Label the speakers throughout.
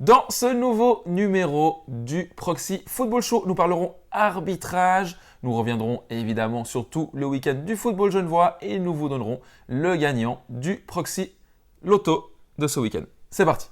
Speaker 1: Dans ce nouveau numéro du Proxy Football Show, nous parlerons arbitrage. Nous reviendrons évidemment sur tout le week-end du football genevois et nous vous donnerons le gagnant du Proxy Loto de ce week-end. C'est parti.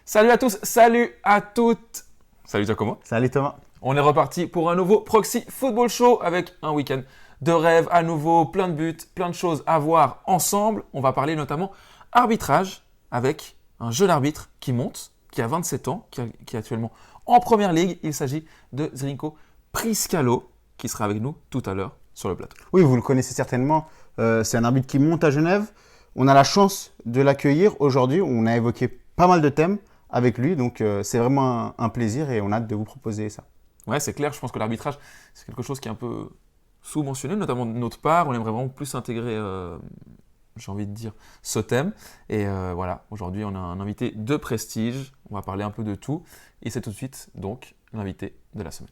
Speaker 1: Salut à tous, salut à toutes. Salut Giacomo.
Speaker 2: Salut Thomas.
Speaker 1: On est reparti pour un nouveau Proxy Football Show avec un week-end de rêve à nouveau, plein de buts, plein de choses à voir ensemble. On va parler notamment arbitrage avec un jeune arbitre qui monte, qui a 27 ans, qui est actuellement en première ligue. Il s'agit de Zrinko Priscalo qui sera avec nous tout à l'heure sur le plateau.
Speaker 2: Oui, vous le connaissez certainement. C'est un arbitre qui monte à Genève. On a la chance de l'accueillir aujourd'hui. On a évoqué pas mal de thèmes avec lui. Donc, c'est vraiment un plaisir et on a hâte de vous proposer ça.
Speaker 1: Ouais, c'est clair. Je pense que l'arbitrage, c'est quelque chose qui est un peu sous-mentionné, notamment de notre part. On aimerait vraiment plus intégrer, j'ai envie de dire, ce thème. Et voilà, aujourd'hui, on a un invité de prestige. On va parler un peu de tout. Et c'est tout de suite, donc, l'invité de la semaine.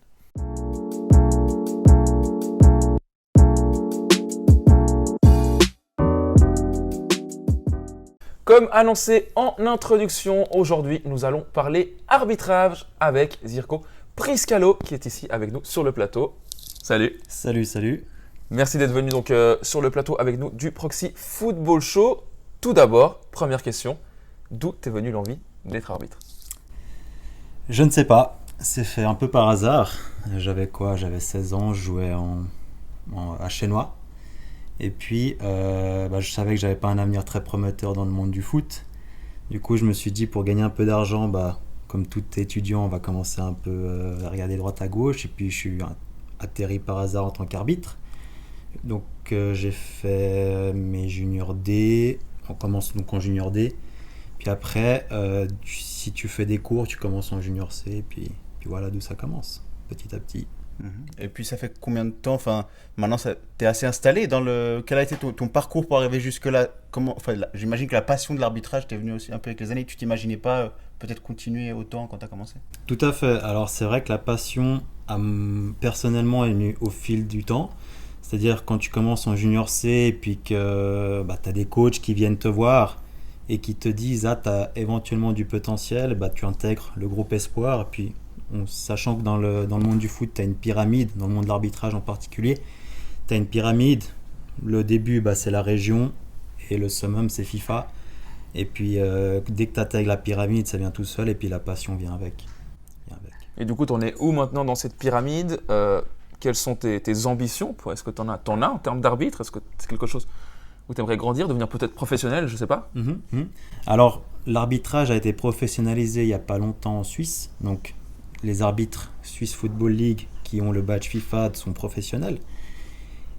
Speaker 1: Comme annoncé en introduction, aujourd'hui, nous allons parler arbitrage avec Zrinko Priscalo qui est ici avec nous sur le plateau. Salut.
Speaker 3: Salut.
Speaker 1: Merci d'être venu donc sur le plateau avec nous du Proxy Football Show. Tout d'abord, première question, d'où t'es venu l'envie d'être arbitre?
Speaker 3: Je ne sais pas, c'est fait un peu par hasard. J'avais 16 ans, je jouais à Chénois. Et puis, je savais que j'avais pas un avenir très prometteur dans le monde du foot. Du coup, je me suis dit, pour gagner un peu d'argent, comme tout étudiant, on va commencer un peu à regarder droite à gauche. Et puis, je suis atterri par hasard en tant qu'arbitre. Donc, j'ai fait mes juniors D. On commence donc en junior D. Puis après, si tu fais des cours, tu commences en junior C. Et puis voilà d'où ça commence, petit à petit.
Speaker 2: Et puis ça fait combien de temps, maintenant tu es assez installé dans quel a été ton parcours pour arriver jusque-là? J'imagine que la passion de l'arbitrage t'est venue aussi un peu avec les années. Tu t'imaginais pas peut-être continuer autant quand tu as commencé?
Speaker 3: Tout à fait. Alors c'est vrai que la passion personnellement est venue au fil du temps. C'est-à-dire quand tu commences en junior C et puis que tu as des coachs qui viennent te voir et qui te disent tu as éventuellement du potentiel, tu intègres le groupe Espoir. Et puis sachant que dans le monde du foot, tu as une pyramide, dans le monde de l'arbitrage en particulier, tu as une pyramide. Le début, c'est la région et le summum, c'est FIFA. Et puis, dès que tu intègres la pyramide, ça vient tout seul et puis la passion vient avec.
Speaker 1: Et du coup, tu en es où maintenant dans cette pyramide? Quelles sont tes ambitions? Est-ce que tu en as en termes d'arbitre? Est-ce que c'est quelque chose où tu aimerais grandir, devenir peut-être professionnel? Je ne sais pas.
Speaker 3: Alors, l'arbitrage a été professionnalisé il n'y a pas longtemps en Suisse. Donc, les arbitres Swiss Football League qui ont le badge FIFA sont professionnels.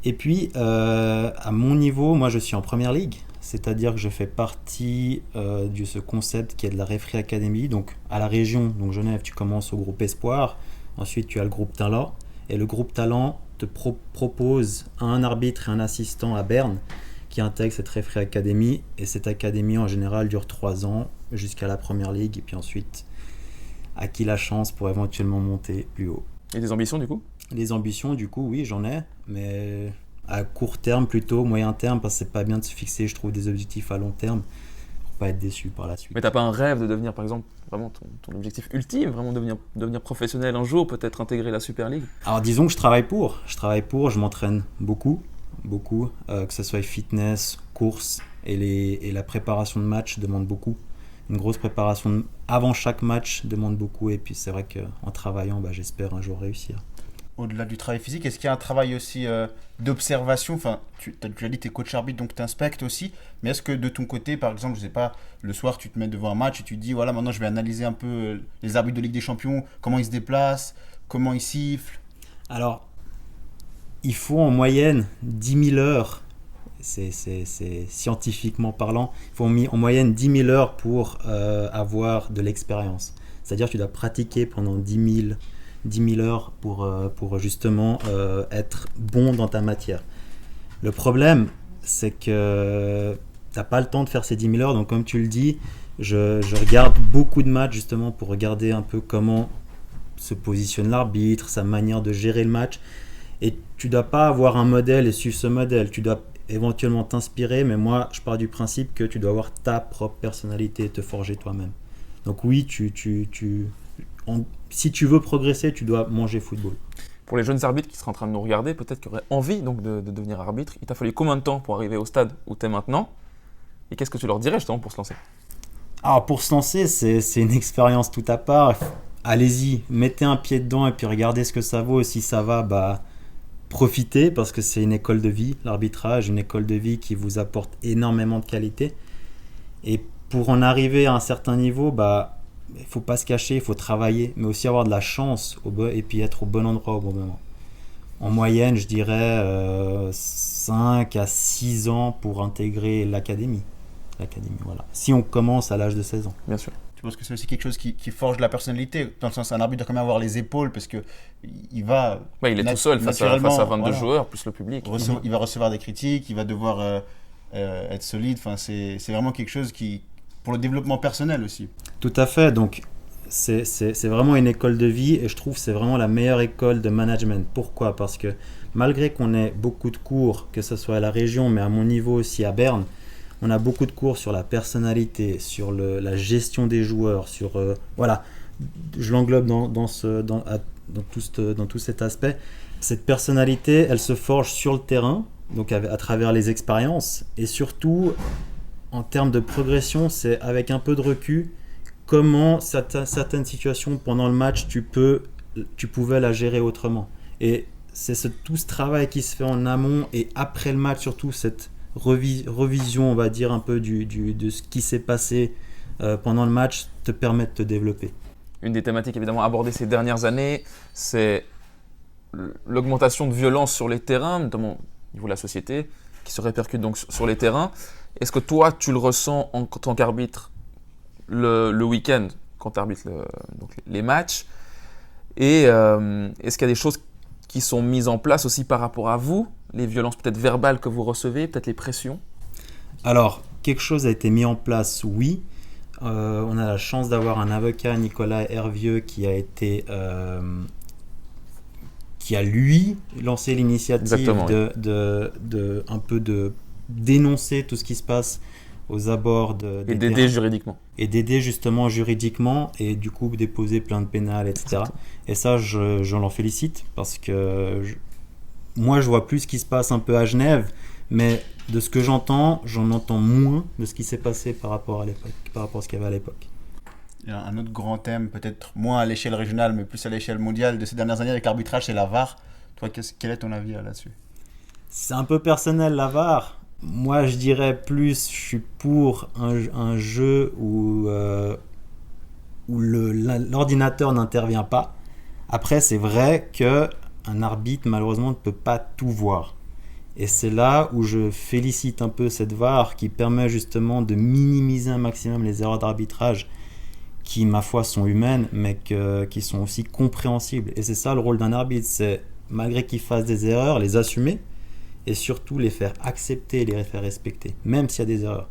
Speaker 3: Et puis, à mon niveau, moi je suis en première ligue, c'est-à-dire que je fais partie de ce concept qui est de la Referee Academy. Donc, à la région, donc Genève, tu commences au groupe Espoir, ensuite tu as le groupe Talent, et le groupe Talent te propose un arbitre et un assistant à Berne qui intègre cette Referee Academy. Et cette académie, en général, dure 3 ans jusqu'à la première ligue, et puis ensuite acquis la chance pour éventuellement monter plus haut.
Speaker 1: Et des ambitions du coup?
Speaker 3: Les ambitions du coup, oui, j'en ai, mais à court terme plutôt, moyen terme, parce que c'est pas bien de se fixer, je trouve, des objectifs à long terme pour pas être déçu par la suite.
Speaker 1: Mais t'as pas un rêve de devenir, par exemple, vraiment ton objectif ultime, vraiment devenir professionnel un jour, peut-être intégrer la Super League?
Speaker 3: Alors disons que je travaille pour, je m'entraîne beaucoup, que ce soit fitness, course et la préparation de match demande beaucoup. Une grosse préparation avant chaque match demande beaucoup, et puis c'est vrai qu'en travaillant, j'espère un jour réussir.
Speaker 2: Au-delà du travail physique, est-ce qu'il y a un travail aussi d'observation? Tu as dit que tu es coach arbitre, donc tu inspectes aussi, mais est-ce que de ton côté, par exemple, je sais pas, le soir tu te mets devant un match et tu te dis voilà, maintenant je vais analyser un peu les arbitres de Ligue des Champions, comment ils se déplacent, comment ils sifflent?
Speaker 3: Alors, il faut en moyenne 10 000 heures. C'est scientifiquement parlant, il faut en moyenne 10 000 heures pour avoir de l'expérience. C'est-à-dire que tu dois pratiquer pendant 10 000 heures pour justement être bon dans ta matière. Le problème, c'est que tu n'as pas le temps de faire ces 10 000 heures. Donc comme tu le dis, je regarde beaucoup de matchs justement pour regarder un peu comment se positionne l'arbitre, sa manière de gérer le match. Et tu ne dois pas avoir un modèle et suivre ce modèle. Tu dois éventuellement t'inspirer, mais moi, je pars du principe que tu dois avoir ta propre personnalité et te forger toi-même. Donc oui, si tu veux progresser, tu dois manger football.
Speaker 1: Pour les jeunes arbitres qui seraient en train de nous regarder, peut-être qu'ils auraient envie donc de devenir arbitre, il t'a fallu combien de temps pour arriver au stade où tu es maintenant? Et qu'est-ce que tu leur dirais justement pour se lancer?
Speaker 3: Alors pour se lancer, c'est une expérience tout à part. Allez-y, mettez un pied dedans et puis regardez ce que ça vaut. Si ça va, profitez parce que c'est une école de vie, l'arbitrage, une école de vie qui vous apporte énormément de qualité. Et pour en arriver à un certain niveau, il ne faut pas se cacher, il faut travailler, mais aussi avoir de la chance et puis être au bon endroit au bon moment. En moyenne, je dirais 5 à 6 ans pour intégrer l'académie. Voilà. Si on commence à l'âge de 16 ans.
Speaker 1: Bien sûr.
Speaker 2: Tu penses que c'est aussi quelque chose qui forge la personnalité? Dans le sens, un arbitre doit quand même avoir les épaules parce qu'il va.
Speaker 1: Il est tout seul face à 22 joueurs, plus le public.
Speaker 2: Il va recevoir des critiques, il va devoir être solide. Enfin, c'est vraiment quelque chose pour le développement personnel aussi.
Speaker 3: Tout à fait. Donc, c'est vraiment une école de vie et je trouve que c'est vraiment la meilleure école de management. Pourquoi? Parce que malgré qu'on ait beaucoup de cours, que ce soit à la région, mais à mon niveau aussi à Berne, on a beaucoup de cours sur la personnalité, sur la gestion des joueurs, je l'englobe dans tout cet aspect. Cette personnalité, elle se forge sur le terrain, donc à travers les expériences, et surtout en termes de progression, c'est avec un peu de recul, comment certaines situations pendant le match, tu pouvais la gérer autrement. Et c'est tout ce travail qui se fait en amont et après le match, surtout cette revision, on va dire, un peu de ce qui s'est passé pendant le match, te permet de te développer.
Speaker 1: Une des thématiques évidemment abordées ces dernières années, c'est l'augmentation de violence sur les terrains, notamment au niveau de la société, qui se répercute donc sur les terrains. Est-ce que toi, tu le ressens en tant qu'arbitre le week-end, quand tu arbitres les matchs? Et est-ce qu'il y a des choses qui sont mises en place aussi par rapport à vous, les violences peut-être verbales que vous recevez, peut-être les pressions?
Speaker 3: Alors, quelque chose a été mis en place, oui. On a la chance d'avoir un avocat, Nicolas Hervieux, qui a lui lancé l'initiative de dénoncer tout ce qui se passe aux abords
Speaker 1: et d'aider juridiquement.
Speaker 3: Et d'aider justement juridiquement et du coup déposer plainte pénale, etc.
Speaker 1: Exactement.
Speaker 3: Et ça, je l'en félicite parce que moi, je vois plus ce qui se passe un peu à Genève, mais de ce que j'en entends moins de ce qui s'est passé par rapport à ce qu'il y avait à l'époque.
Speaker 2: Il y a un autre grand thème, peut-être moins à l'échelle régionale, mais plus à l'échelle mondiale de ces dernières années avec l'arbitrage, c'est la VAR. Toi, quel est ton avis là-dessus?
Speaker 3: C'est un peu personnel, la VAR. Moi, je dirais plus, je suis pour un jeu où l'ordinateur n'intervient pas. Après, c'est vrai qu'un arbitre, malheureusement, ne peut pas tout voir. Et c'est là où je félicite un peu cette VAR qui permet justement de minimiser un maximum les erreurs d'arbitrage qui, ma foi, sont humaines, mais qui sont aussi compréhensibles. Et c'est ça le rôle d'un arbitre, c'est malgré qu'il fasse des erreurs, les assumer et surtout les faire accepter et les faire respecter, même s'il y a des erreurs.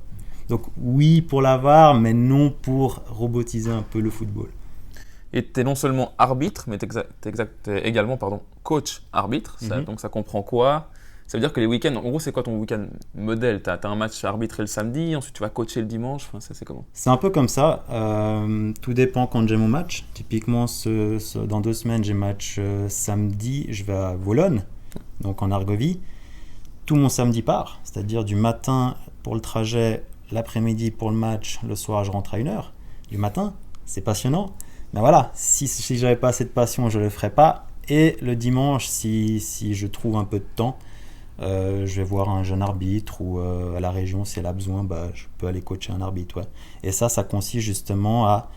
Speaker 3: Donc oui pour la VAR, mais non pour robotiser un peu le football.
Speaker 1: Et tu es non seulement arbitre, mais tu es également coach arbitre. Donc ça comprend quoi? Ça veut dire que les week-ends, en gros, c'est quoi ton week-end modèle? Tu as un match arbitré le samedi, ensuite tu vas coacher le dimanche. Enfin, ça, c'est comment?
Speaker 3: C'est un peu comme ça. Tout dépend quand j'ai mon match. Typiquement, dans 2 semaines, j'ai match samedi. Je vais à Volonne, donc en Argovie. Tout mon samedi part, c'est-à-dire du matin pour le trajet, l'après-midi pour le match, le soir, je rentre à 1h du matin. C'est passionnant. Mais voilà, si je n'avais pas assez de passion, je ne le ferais pas. Et le dimanche, si je trouve un peu de temps, je vais voir un jeune arbitre ou à la région, si elle a besoin, je peux aller coacher un arbitre. Ouais. Et ça consiste justement à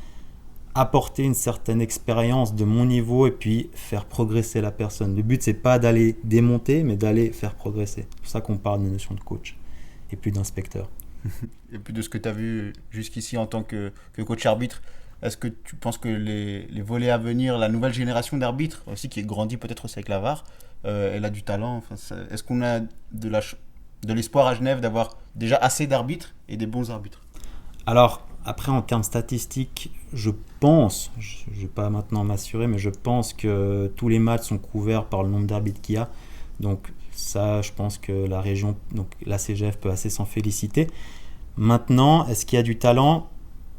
Speaker 3: apporter une certaine expérience de mon niveau et puis faire progresser la personne. Le but, c'est pas d'aller démonter, mais d'aller faire progresser. C'est pour ça qu'on parle de notion de coach et plus d'inspecteur.
Speaker 2: Et puis de ce que tu as vu jusqu'ici en tant que coach arbitre, est-ce que tu penses que les volets à venir, la nouvelle génération d'arbitres, aussi qui grandit peut-être aussi avec la VAR, elle a du talent? Est-ce qu'on a de l'espoir à Genève d'avoir déjà assez d'arbitres et des bons arbitres?
Speaker 3: Alors, Après, en termes statistiques, je pense, je ne vais pas maintenant m'assurer, mais je pense que tous les matchs sont couverts par le nombre d'arbitres qu'il y a. Donc ça, je pense que la région, donc la CGF peut assez s'en féliciter. Maintenant, est-ce qu'il y a du talent ?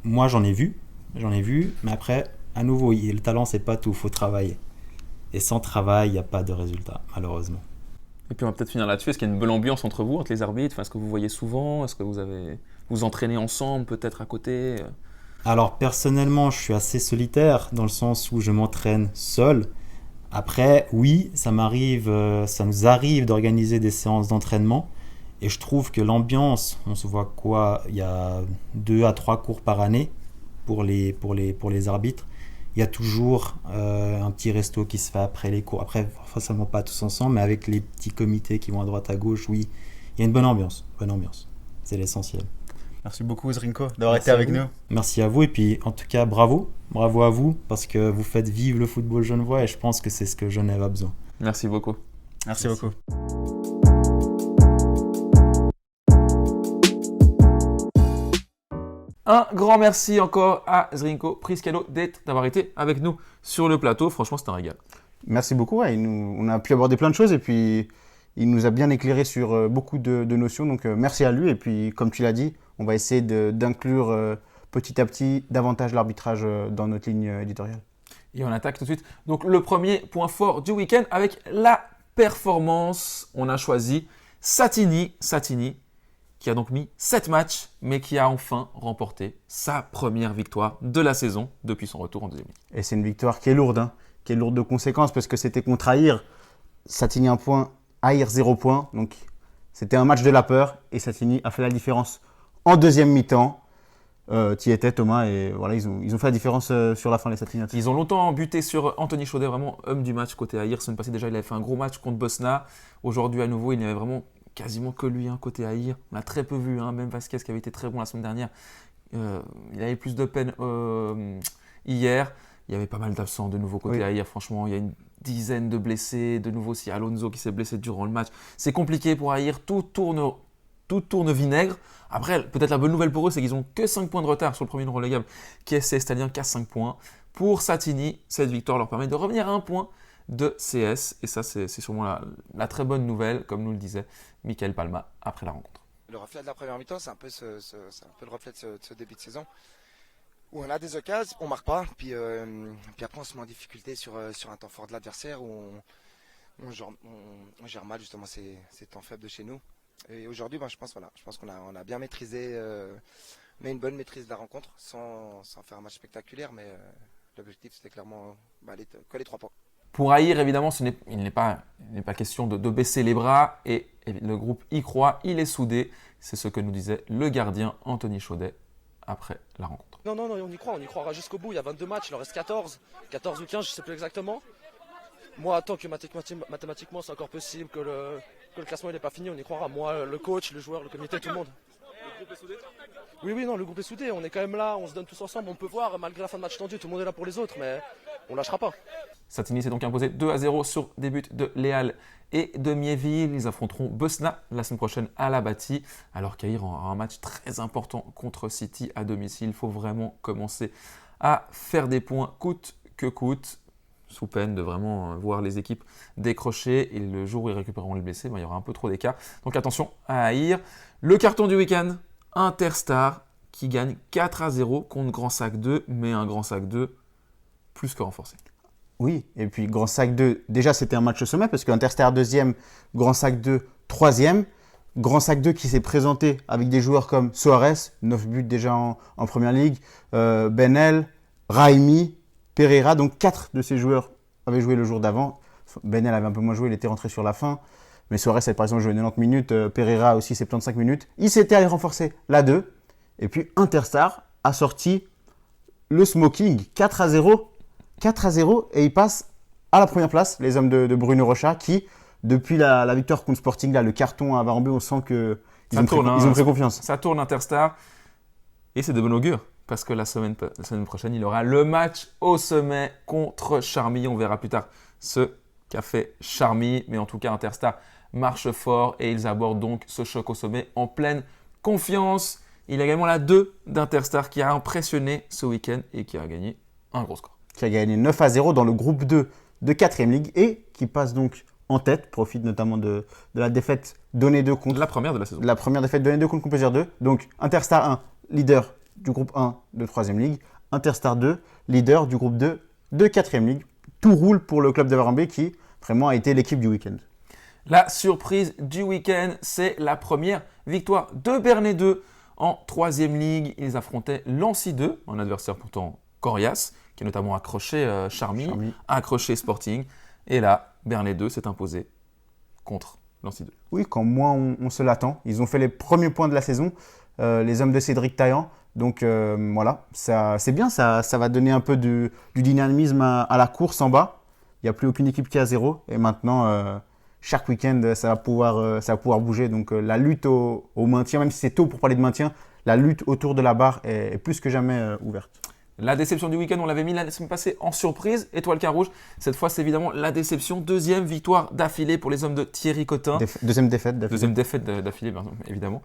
Speaker 3: Moi, j'en ai vu, mais après, à nouveau, le talent, c'est pas tout, il faut travailler. Et sans travail, il n'y a pas de résultat, malheureusement.
Speaker 1: Et puis on va peut-être finir là-dessus. Est-ce qu'il y a une bonne ambiance entre vous, entre les arbitres ? Enfin, est-ce que vous voyez souvent ? Est-ce que vous entraînez ensemble, peut-être à côté ?
Speaker 3: Alors, personnellement, je suis assez solitaire, dans le sens où je m'entraîne seul. Après, oui, ça nous arrive d'organiser des séances d'entraînement. Et je trouve que l'ambiance, on se voit il y a 2 à 3 cours par année pour les arbitres. Il y a toujours un petit resto qui se fait après les cours. Après, forcément pas tous ensemble, mais avec les petits comités qui vont à droite à gauche, oui. Il y a une bonne ambiance. C'est l'essentiel.
Speaker 2: Merci beaucoup Zrinko d'avoir été avec nous.
Speaker 3: Merci à vous et puis en tout cas bravo à vous parce que vous faites vivre le football genevois et je pense que c'est ce que Genève a besoin.
Speaker 1: Merci beaucoup.
Speaker 2: Merci beaucoup.
Speaker 1: Un grand merci encore à Zrinko Priscalo d'avoir été avec nous sur le plateau. Franchement, c'était un régal.
Speaker 2: Merci beaucoup. Ouais, on a pu aborder plein de choses et puis il nous a bien éclairé sur beaucoup de notions. Donc merci à lui. Et puis comme tu l'as dit, on va essayer d'inclure petit à petit davantage l'arbitrage dans notre ligne éditoriale.
Speaker 1: Et on attaque tout de suite. Donc le premier point fort du week-end avec la performance. On a choisi Satini qui a donc mis 7 matchs, mais qui a enfin remporté sa première victoire de la saison depuis son retour en deuxième ligue.
Speaker 2: Et c'est une victoire qui est lourde, qui est lourde de conséquences, parce que c'était contre Aïr. Satini 1 point, Aïr 0 point. Donc c'était un match de la peur, et Satini a fait la différence en deuxième mi-temps. Tu y étais Thomas, et voilà, ils ont fait la différence sur la fin, les Satiniens.
Speaker 1: Ils ont longtemps buté sur Anthony Chaudet, vraiment homme du match côté Aïr. Semaine passée déjà, il avait fait un gros match contre Bosna. Aujourd'hui à nouveau, il n'y avait vraiment quasiment que lui côté Aïr. On l'a très peu vu, même Vasquez qui avait été très bon la semaine dernière. Il avait plus de peine hier. Il y avait pas mal d'absents de nouveau côté Aïr. Franchement, il y a une dizaine de blessés. De nouveau, si Alonso qui s'est blessé durant le match. C'est compliqué pour Aïr. Tout tourne vinaigre. Après, peut-être la bonne nouvelle pour eux, c'est qu'ils n'ont que 5 points de retard sur le premier non relégable, qui est CS Stalien, qui a 5 points. Pour Satini, cette victoire leur permet de revenir à 1 point de CS. Et ça, c'est sûrement la très bonne nouvelle, comme nous le disait Michael Palma après la rencontre.
Speaker 4: Le reflet de la première mi-temps, c'est un peu le reflet de ce début de saison où on a des occasions, on marque pas, puis après on se met en difficulté sur un temps fort de l'adversaire où on gère mal justement ces temps faibles de chez nous. Et aujourd'hui, je pense qu'on a bien maîtrisé, mais une bonne maîtrise de la rencontre sans faire un match spectaculaire, mais l'objectif c'était clairement coller 3 points.
Speaker 1: Pour Aïr, évidemment, il n'est pas question de baisser les bras et le groupe y croit, il est soudé. C'est ce que nous disait le gardien Anthony Chaudet après la rencontre.
Speaker 5: Non, on y croit, on y croira jusqu'au bout. Il y a 22 matchs, il en reste 14 ou 15, je ne sais plus exactement. Moi, tant que mathématiquement c'est encore possible, que le classement n'est pas fini, on y croira. Moi, le coach, le joueur, le comité, tout le monde. Le groupe est soudé ? Oui, le groupe est soudé. On est quand même là, on se donne tous ensemble. On peut voir, malgré la fin de match tendu, tout le monde est là pour les autres, mais on ne lâchera pas.
Speaker 1: Satini s'est donc imposé 2-0 sur des buts de Léal et de Miéville. Ils affronteront Bosna la semaine prochaine à la Bâtie, alors qu'Aïr aura un match très important contre City à domicile. Il faut vraiment commencer à faire des points coûte que coûte, sous peine de vraiment voir les équipes décrocher. Et le jour où ils récupéreront les blessés, il y aura un peu trop d'écart. Donc attention à Aïr. Le carton du week-end, Interstar qui gagne 4-0 contre Grand Sac 2, mais un Grand Sac 2 plus que renforcé.
Speaker 2: Oui, et puis Grand Sac 2, déjà c'était un match au sommet parce que Interstar 2e, Grand Sac 2 3e. Grand Sac 2 qui s'est présenté avec des joueurs comme Soares, 9 buts déjà en Première Ligue, Benel, Raimi, Pereira, donc 4 de ces joueurs avaient joué le jour d'avant. Benel avait un peu moins joué, il était rentré sur la fin. Mais Soares avait par exemple joué 90 minutes, Pereira aussi 75 minutes. Il s'était allé renforcer la 2. Et puis Interstar a sorti le smoking 4-0. 4-0 et ils passent à la première place, les hommes de Bruno Rocha qui, depuis la victoire contre Sporting, là, le carton à Varambé, on sent qu'ils ont pris confiance.
Speaker 1: Ça tourne Interstar et c'est de bon augure parce que la semaine prochaine, il aura le match au sommet contre Charmy. On verra plus tard ce qu'a fait Charmy, mais en tout cas Interstar marche fort et ils abordent donc ce choc au sommet en pleine confiance. Il y a également la 2 d'Interstar qui a impressionné ce week-end et qui a gagné un gros score.
Speaker 2: Qui a gagné 9-0 dans le groupe 2 de 4e Ligue et qui passe donc en tête, profite notamment de la défaite Donné 2 contre...
Speaker 1: La première de la saison.
Speaker 2: La première défaite Donné 2 contre Composure 2. Donc Interstar 1, leader du groupe 1 de 3e Ligue. Interstar 2, leader du groupe 2 de 4e Ligue. Tout roule pour le club de Varambé qui vraiment a été l'équipe du week-end.
Speaker 1: La surprise du week-end, c'est la première victoire de Bernay 2 en 3e Ligue. Ils affrontaient Lancy 2, un adversaire pourtant coriace, qui a notamment accroché Charmy, accroché Sporting. Et là, Bernay 2 s'est imposé contre Lancy 2.
Speaker 2: Oui, quand moins on se l'attend. Ils ont fait les premiers points de la saison, les hommes de Cédric Taillant. Donc voilà, c'est bien, ça va donner un peu du dynamisme à la course en bas. Il n'y a plus aucune équipe qui est à 0. Et maintenant, chaque week-end, ça va pouvoir bouger. Donc la lutte au maintien, même si c'est tôt pour parler de maintien, la lutte autour de la barre est plus que jamais ouverte.
Speaker 1: La déception du week-end, on l'avait mis la semaine passée en surprise. Étoile Carouge, cette fois c'est évidemment la déception. Deuxième victoire d'affilée pour les hommes de Thierry Cotin.
Speaker 2: Deuxième défaite d'affilée.
Speaker 1: Deuxième défaite d'affilée, évidemment.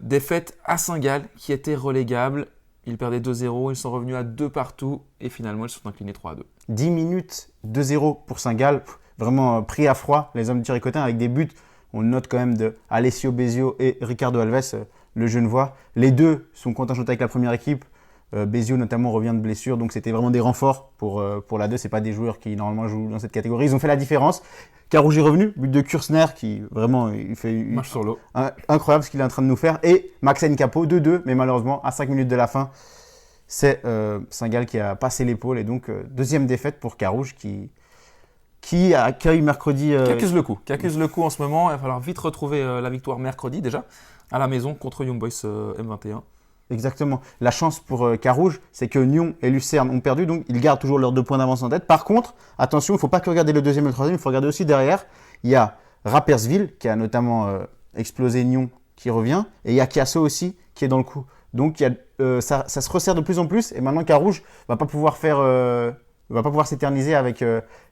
Speaker 1: Défaite à Saint-Gall qui était relégable. Ils perdaient 2-0, ils sont revenus à 2 partout et finalement ils sont inclinés 3-2.
Speaker 2: 10 minutes, 2-0 pour Saint-Gall. Vraiment pris à froid, les hommes de Thierry Cotin avec des buts. On note quand même de Alessio Bezio et Ricardo Alves, le Genevois. Les deux sont contingentés avec la première équipe. Bezio notamment revient de blessure, donc c'était vraiment des renforts pour la 2. Ce n'est pas des joueurs qui normalement jouent dans cette catégorie. Ils ont fait la différence. Carouge est revenu, but de Kursner qui vraiment il fait
Speaker 1: match sur l'eau.
Speaker 2: Incroyable ce qu'il est en train de nous faire. Et Maxen Capo 2-2, mais malheureusement à 5 minutes de la fin, c'est Saint-Gall qui a passé l'épaule. Et donc deuxième défaite pour Carouge qui accueille mercredi.
Speaker 1: Qui accuse le coup en ce moment. Il va falloir vite retrouver la victoire mercredi déjà à la maison contre Young Boys M21.
Speaker 2: Exactement. La chance pour Carouge, c'est que Nyon et Lucerne ont perdu, donc ils gardent toujours leurs 2 points d'avance en tête. Par contre, attention, il ne faut pas que regarder le deuxième et le troisième, il faut regarder aussi derrière. Il y a Rapperswil qui a notamment explosé Nyon qui revient, et il y a Chiasso aussi qui est dans le coup. Donc ça se resserre de plus en plus, et maintenant Carouge ne va pas pouvoir s'éterniser avec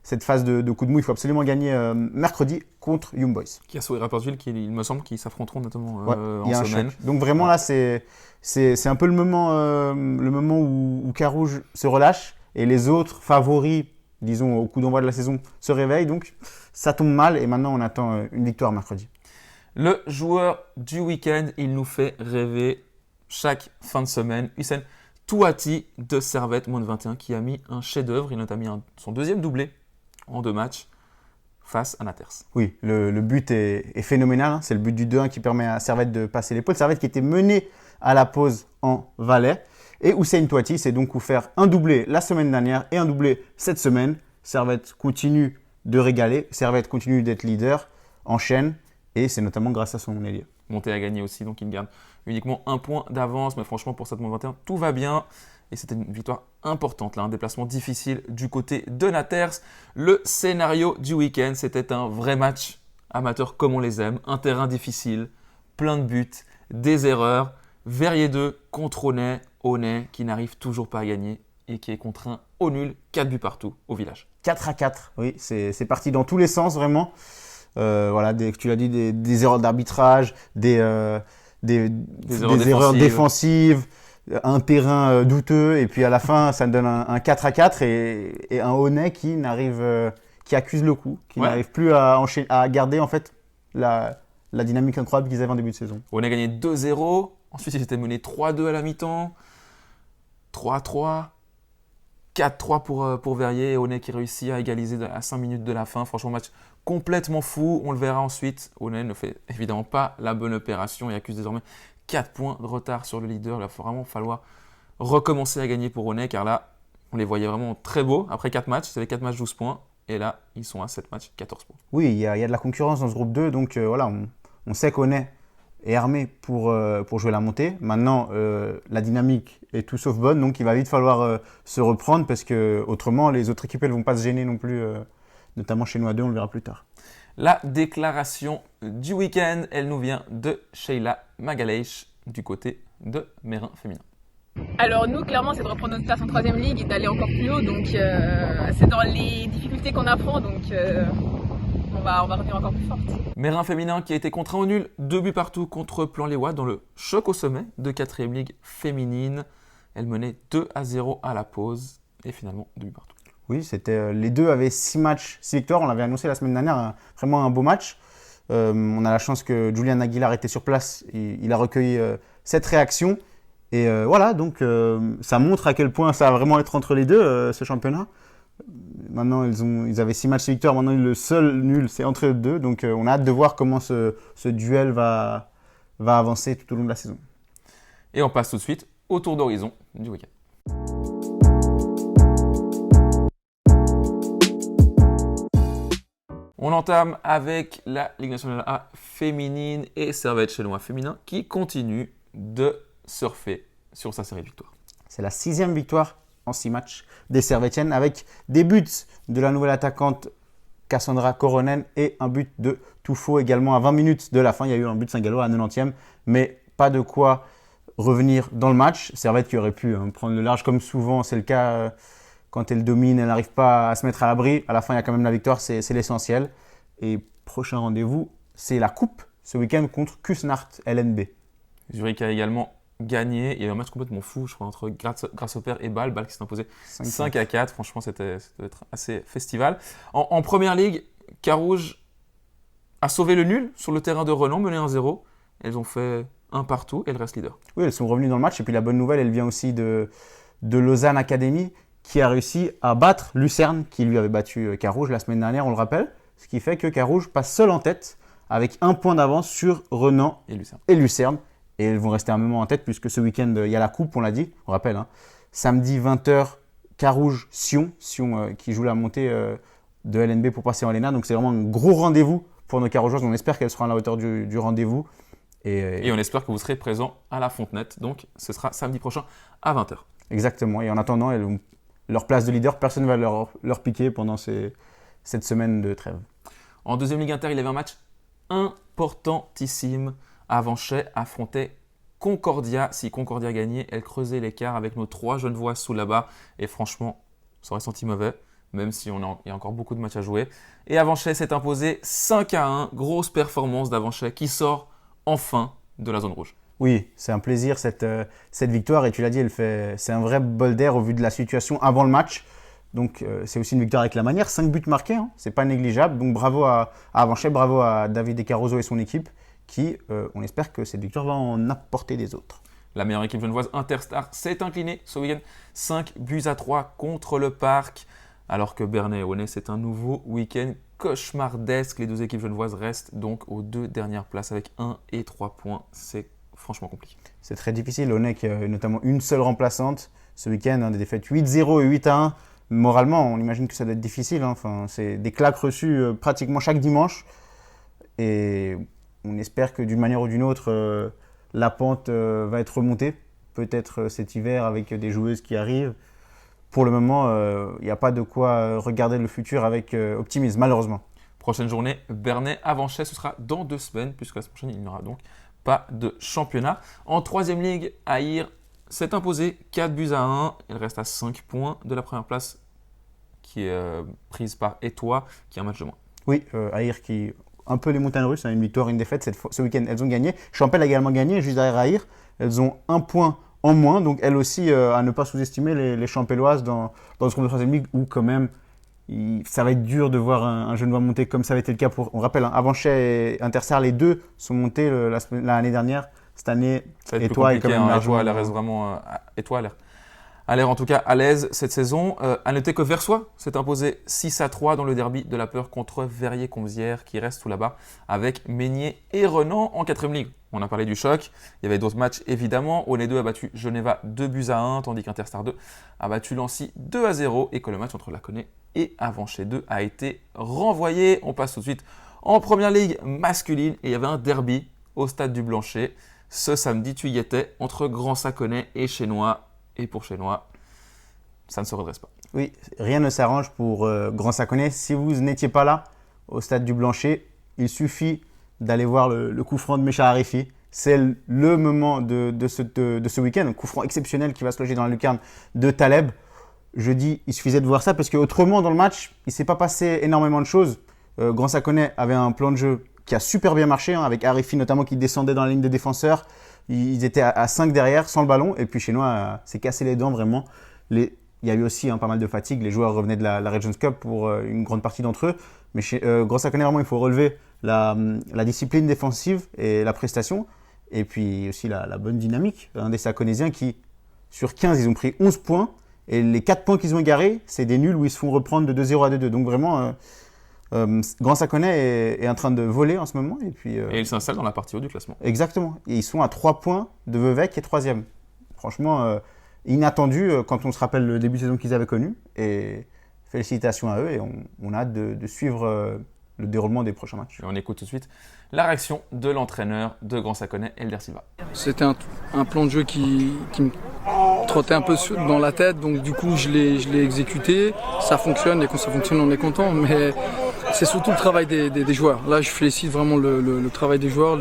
Speaker 2: cette phase de coup de mou. Il faut absolument gagner mercredi contre Young Boys.
Speaker 1: Chiasso et Rapperswil, il me semble, qui s'affronteront notamment
Speaker 2: en semaine. Donc vraiment là, c'est un peu le moment où Carouge se relâche et les autres favoris, disons au coup d'envoi de la saison, se réveillent. Donc ça tombe mal et maintenant on attend une victoire mercredi.
Speaker 1: Le joueur du week-end, il nous fait rêver chaque fin de semaine. Hussein Touati de Servette, moins de 21, qui a mis un chef-d'œuvre. Il a notamment mis son deuxième doublé en 2 matchs face à Naters.
Speaker 2: Oui, le but est phénoménal. Hein. C'est le but du 2-1 qui permet à Servette de passer l'épaule. Servette qui était mené à la pause en Valais. Et Hussein Touati s'est donc offert un doublé la semaine dernière et un doublé cette semaine. Servette continue de régaler. Servette continue d'être leader, enchaîne. Et c'est notamment grâce à son ailier.
Speaker 1: Monté à gagner aussi, donc il garde uniquement 1 point d'avance. Mais franchement, pour cette moins 21, tout va bien. Et c'était une victoire importante, là, un déplacement difficile du côté de Naters. Le scénario du week-end, c'était un vrai match amateur comme on les aime. Un terrain difficile, plein de buts, des erreurs. Verrier 2 contre Aunay qui n'arrive toujours pas à gagner et qui est contraint au nul, 4 buts partout au village.
Speaker 2: 4-4, oui, c'est parti dans tous les sens vraiment. Voilà, tu l'as dit, des erreurs d'arbitrage, des erreurs défensives, un terrain douteux, et puis à la fin, ça donne un 4-4 et un Aunay qui accuse le coup, qui n'arrive plus à garder en fait la dynamique incroyable qu'ils avaient en début de saison.
Speaker 1: Aunay a gagné 2-0, ensuite ils étaient menés 3-2 à la mi-temps, 3-3. 4-3 pour Verrier et Aunay qui réussit à égaliser à 5 minutes de la fin. Franchement, match complètement fou. On le verra ensuite. Aunay ne fait évidemment pas la bonne opération et accuse désormais 4 points de retard sur le leader. Il va vraiment falloir recommencer à gagner pour Aunay car là, on les voyait vraiment très beaux. Après 4 matchs, c'était 4 matchs, 12 points. Et là, ils sont à 7 matchs, 14 points.
Speaker 2: Oui, il y a de la concurrence dans ce groupe 2. Donc voilà, on sait qu'Aunay est armé pour jouer la montée. Maintenant, la dynamique est tout sauf bonne, donc il va vite falloir se reprendre parce que autrement, les autres équipes ne vont pas se gêner non plus, notamment chez nous à 2, on le verra plus tard.
Speaker 1: La déclaration du week-end, elle nous vient de Sheila Magalhaes du côté de Mérin féminin.
Speaker 6: Alors nous, clairement, c'est de reprendre notre place en 3e ligue et d'aller encore plus haut, donc c'est dans les difficultés qu'on apprend, donc va revenir encore plus forte.
Speaker 1: Mérin féminin qui a été contraint au nul, 2 buts partout contre Plan-les-Ouates dans le choc au sommet de 4e ligue féminine. Elle menait 2-0 à la pause et finalement 2 buts partout.
Speaker 2: Oui, les deux avaient 6 matchs, 6 victoires. On l'avait annoncé la semaine dernière, vraiment un beau match. On a la chance que Julian Aguilar était sur place. Il a recueilli cette réaction. Et voilà, donc ça montre à quel point ça va vraiment être entre les deux, ce championnat. Maintenant, ils avaient 6 matchs, 6 victoires. Maintenant, le seul nul, c'est entre les deux. Donc on a hâte de voir comment ce duel va avancer tout au long de la saison.
Speaker 1: Et on passe tout de suite au tour d'horizon du week-end. On entame avec la Ligue nationale A féminine et Servette Chénois féminin qui continue de surfer sur sa série de victoires.
Speaker 2: C'est la 6e victoire en 6 matchs des Servettiennes avec des buts de la nouvelle attaquante Cassandra Koronen et un but de Toufo également à 20 minutes de la fin. Il y a eu un but de Saint-Gallois à 90e, mais pas de quoi revenir dans le match. Servette qui aurait pu prendre le large comme souvent, c'est le cas quand elle domine, elle n'arrive pas à se mettre à l'abri. À la fin, il y a quand même la victoire, c'est l'essentiel. Et prochain rendez-vous, c'est la coupe ce week-end contre Kusnart LNB.
Speaker 1: Zurich a également gagné. Il y a eu un match complètement fou, je crois, entre Grasshopper et Bâle. Bâle qui s'est imposé 5-4. Franchement, ça devait être assez festival. En première ligue, Carouge a sauvé le nul sur le terrain de Renan, mené 1-0. Elles ont fait un partout et elles restent leader.
Speaker 2: Oui, elles sont revenues dans le match. Et puis la bonne nouvelle, elle vient aussi de Lausanne Academy, qui a réussi à battre Lucerne, qui lui avait battu Carouge la semaine dernière, on le rappelle. Ce qui fait que Carouge passe seul en tête avec 1 point d'avance sur Renan et Lucerne. Et elles vont rester un moment en tête puisque ce week-end, il y a la coupe, on l'a dit, on rappelle. Samedi 20h, Carouge-Sion, qui joue la montée de LNB pour passer en Léna. Donc c'est vraiment un gros rendez-vous pour nos Carougeoises. On espère qu'elles seront à la hauteur du rendez-vous.
Speaker 1: Et on espère que vous serez présents à la Fontenette. Donc ce sera samedi prochain à 20h.
Speaker 2: Exactement. Et en attendant, elles vont leur place de leader, personne ne va leur piquer pendant cette semaine de trêve.
Speaker 1: En deuxième Ligue Inter, il y avait un match importantissime. Avanchet affrontait Concordia. Si Concordia gagnait, elle creusait l'écart avec nos 3 Genevois sous la barre. Et franchement, ça aurait senti mauvais, même si il y a encore beaucoup de matchs à jouer. Et Avanchet s'est imposé 5-1. Grosse performance d'Avanchet qui sort enfin de la zone rouge.
Speaker 2: Oui, c'est un plaisir cette victoire et tu l'as dit, c'est un vrai bol d'air au vu de la situation avant le match. Donc c'est aussi une victoire avec la manière, 5 buts marqués, c'est pas négligeable. Donc bravo à Avanchet, bravo à David Caruso et son équipe qui, on espère que cette victoire va en apporter des autres.
Speaker 1: La meilleure équipe genevoise Interstar s'est inclinée ce week-end 5-3 contre le Parc. Alors que Bernay et Onet, c'est un nouveau week-end cauchemardesque. Les 2 équipes genevoises restent donc aux 2 dernières places avec 1 et 3 points. C'est franchement compliqué.
Speaker 2: C'est très difficile. Onet qui a notamment une seule remplaçante ce week-end, des défaites 8-0 et 8-1. Moralement, on imagine que ça doit être difficile. Enfin, c'est des claques reçues pratiquement chaque dimanche. Et on espère que d'une manière ou d'une autre, la pente va être remontée. Peut-être cet hiver avec des joueuses qui arrivent. Pour le moment, il n'y a pas de quoi regarder le futur avec optimisme, malheureusement.
Speaker 1: Prochaine journée, Bernay-Avanchet, ce sera dans 2 semaines, puisque la semaine prochaine, il n'y aura donc pas de championnat. En 3e ligue, Aïr s'est imposé 4-1. Il reste à 5 points de la première place qui est prise par Étoile, qui a un match de moins.
Speaker 2: Oui, Aïr qui un peu les montagnes russes, une victoire, une défaite. Ce week-end, elles ont gagné. Champel a également gagné, juste derrière Aïr. Elles ont 1 point en moins, donc elles aussi à ne pas sous-estimer les Champelloises dans ce groupe de 3e ligue où quand même ça va être dur de voir un Genevois monter comme ça avait été le cas pour, on rappelle, Avanchet et Interstar, les 2 sont montés l'année dernière. Cette année,
Speaker 1: Étoile est quand même largement. Elle reste vraiment Étoile a l'air en tout cas à l'aise cette saison. À noter que Versoix s'est imposé 6-3 dans le derby de la peur contre Verrier-Comzières qui reste sous la barre avec Meignier et Renan en 4e ligue. On a parlé du choc, il y avait d'autres matchs évidemment. Onet 2 a battu Geneva 2-1 tandis qu'Interstar 2 a battu Lancy 2-0 et que le match entre Laconais et Avanchet 2 a été renvoyé. On passe tout de suite en première ligue masculine et il y avait un derby au stade du Blanchet. Ce samedi, tu y étais entre Grand Saconnet et Chénois. Et pour Chénois, ça ne se redresse pas.
Speaker 2: Oui, rien ne s'arrange pour Grand Saconnet. Si vous n'étiez pas là au stade du Blanchet, il suffit d'aller voir le coup franc de Mécha Harifi. C'est le moment de ce week-end, un coup franc exceptionnel qui va se loger dans la lucarne de Taleb. Je dis, il suffisait de voir ça parce qu'autrement dans le match, il ne s'est pas passé énormément de choses. Grand Saconnet avait un plan de jeu qui a super bien marché, hein, avec Arifi notamment qui descendait dans la ligne des défenseurs. Ils étaient à 5 derrière, sans le ballon. Et puis Chénois s'est cassé les dents vraiment. Il y a eu aussi pas mal de fatigue. Les joueurs revenaient de la Regions Cup pour une grande partie d'entre eux. Mais chez Grand Saconnet, vraiment, il faut relever la discipline défensive et la prestation. Et puis aussi la bonne dynamique des Saconésiens qui, sur 15, ils ont pris 11 points. Et les 4 points qu'ils ont égarés, c'est des nuls où ils se font reprendre de 2-0 à 2-2. Donc vraiment, Grand Saconnet est en train de voler en ce moment. Et puis,
Speaker 1: Et il s'installe dans la partie haut du classement.
Speaker 2: Exactement. Et ils sont à 3 points de Vevey qui est 3e. Franchement, inattendu quand on se rappelle le début de saison qu'ils avaient connu. Et félicitations à eux. Et on a hâte de suivre le déroulement des prochains matchs.
Speaker 1: Et on écoute tout de suite la réaction de l'entraîneur de Grand Saconnet, Elder Silva.
Speaker 7: C'était un plan de jeu qui me trottait un peu dans la tête, donc du coup je l'ai exécuté. Ça fonctionne et quand ça fonctionne on est content, mais c'est surtout le travail des joueurs. Là je félicite vraiment le travail des joueurs,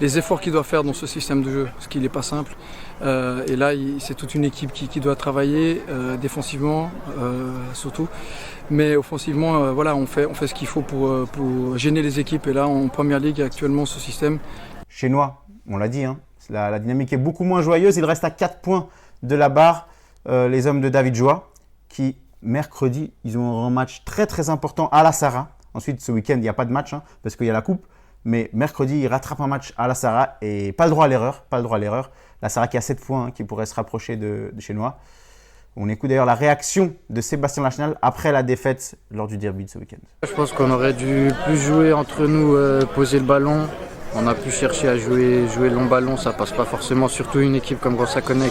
Speaker 7: les efforts qu'ils doivent faire dans ce système de jeu, parce qu'il n'est pas simple. Et là c'est toute une équipe qui doit travailler défensivement surtout. Mais offensivement, voilà, on fait ce qu'il faut pour gêner les équipes. Et là, en Première Ligue, actuellement, ce système.
Speaker 2: Chénois, on l'a dit, hein, la dynamique est beaucoup moins joyeuse. Il reste à 4 points de la barre, les hommes de David Joie, qui, mercredi, ils ont un match très très important à la Sarah. Ensuite, ce week-end, il n'y a pas de match, hein, parce qu'il y a la coupe. Mais mercredi, ils rattrapent un match à la Sarah et pas le droit à l'erreur. La Sarah qui a 7 points, hein, qui pourrait se rapprocher de Chénois. On écoute d'ailleurs la réaction de Sébastien Lachenal après la défaite lors du derby de ce week-end.
Speaker 8: Je pense qu'on aurait dû plus jouer entre nous, poser le ballon. On a pu chercher à jouer le long ballon, ça passe pas forcément, surtout une équipe comme Grand Saconnet